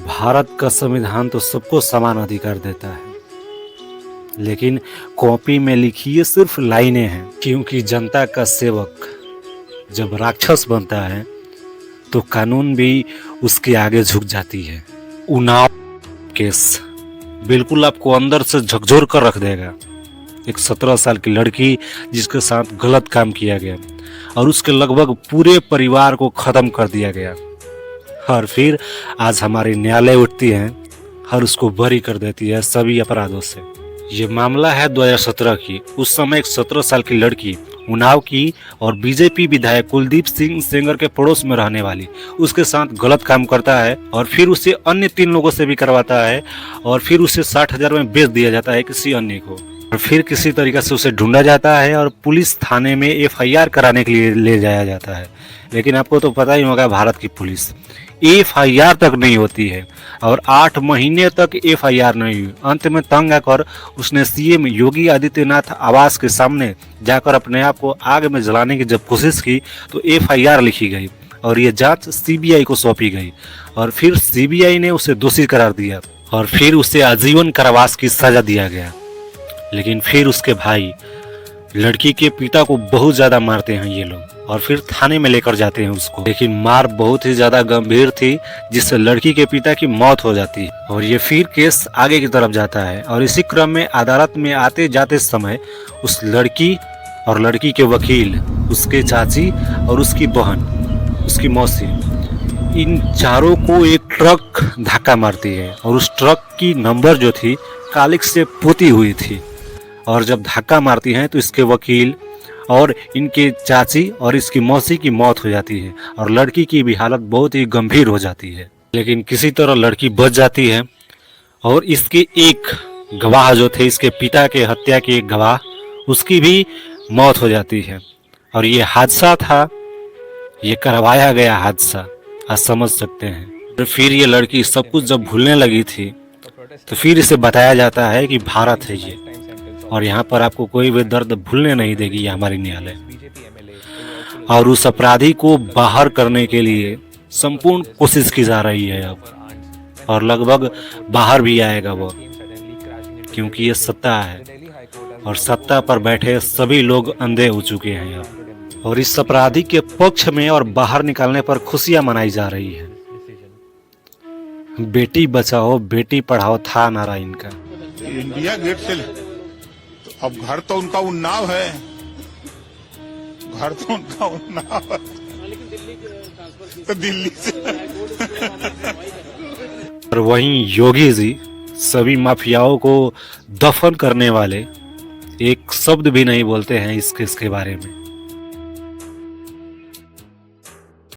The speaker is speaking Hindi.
भारत का संविधान तो सबको समान अधिकार देता है, लेकिन कॉपी में लिखी ये सिर्फ लाइनें हैं। क्योंकि जनता का सेवक जब राक्षस बनता है तो कानून भी उसके आगे झुक जाती है। उन्नाव केस बिल्कुल आपको अंदर से झकझोर कर रख देगा। एक 17 साल की लड़की जिसके साथ गलत काम किया गया और उसके लगभग पूरे परिवार को खत्म कर दिया गया, और फिर आज हमारी न्यायालय उठती है और उसको बरी कर देती है सभी अपराधों से। ये मामला है 2017 की। उस समय एक 17 साल की लड़की उन्नाव की और बीजेपी विधायक कुलदीप सिंह सेंगर के पड़ोस में रहने वाली उसके साथ गलत काम करता है और फिर उसे अन्य 3 लोगों से भी करवाता है और फिर उसे 60,000 में बेच दिया जाता है किसी अन्य को, और फिर किसी तरीके से उसे ढूंढा जाता है और पुलिस थाने में FIR कराने के लिए ले जाया जाता है। लेकिन आपको तो पता ही होगा, भारत की पुलिस FIR तक नहीं होती है और 8 महीने तक FIR नहीं हुई। अंत में तंग आकर उसने CM योगी आदित्यनाथ आवास के सामने जाकर अपने आप को आग में जलाने की जब कोशिश की तो FIR लिखी गई और ये जांच CBI को सौंपी गई और फिर CBI ने उसे दोषी करार दिया और फिर उसे आजीवन कारावास की सजा दिया गया। लेकिन फिर उसके भाई लड़की के पिता को बहुत ज्यादा मारते हैं ये लोग और फिर थाने में लेकर जाते हैं उसको। लेकिन मार बहुत ही ज्यादा गंभीर थी जिससे लड़की के पिता की मौत हो जाती है और ये फिर केस आगे की तरफ जाता है। और इसी क्रम में अदालत में आते जाते समय उस लड़की और लड़की के वकील, उसके चाची और उसकी बहन, उसकी मौसी, इन चारों को एक ट्रक धक्का मारती है और उस ट्रक की नंबर जो थी कालिख से पोती हुई थी। और जब धक्का मारती हैं तो इसके वकील और इनके चाची और इसकी मौसी की मौत हो जाती है और लड़की की भी हालत बहुत ही गंभीर हो जाती है। लेकिन किसी तरह लड़की बच जाती है और इसके एक गवाह जो थे, इसके पिता के हत्या के एक गवाह, उसकी भी मौत हो जाती है। और ये हादसा था, ये करवाया गया हादसा, आप समझ सकते हैं। तो फिर ये लड़की सब कुछ जब भूलने लगी थी तो फिर इसे बताया जाता है कि भारत है ये, और यहाँ पर आपको कोई भी दर्द भूलने नहीं देगी ये हमारी न्यायालय। और उस अपराधी को बाहर करने के लिए संपूर्ण कोशिश की जा रही है अब, और लगभग बाहर भी आएगा वो, क्योंकि ये सत्ता है और सत्ता पर बैठे सभी लोग अंधे हो चुके हैं अब। और इस अपराधी के पक्ष में और बाहर निकालने पर खुशियां मनाई जा रही है। बेटी बचाओ बेटी पढ़ाओ था नारा इनका। इंडिया गेट से तो अब घर तो उनका उन्नाव है, घर तो उनका उन्नाव है, तो दिल्ली से। और वहीं योगी जी सभी माफियाओं को दफन करने वाले एक शब्द भी नहीं बोलते हैं इस केस के बारे में।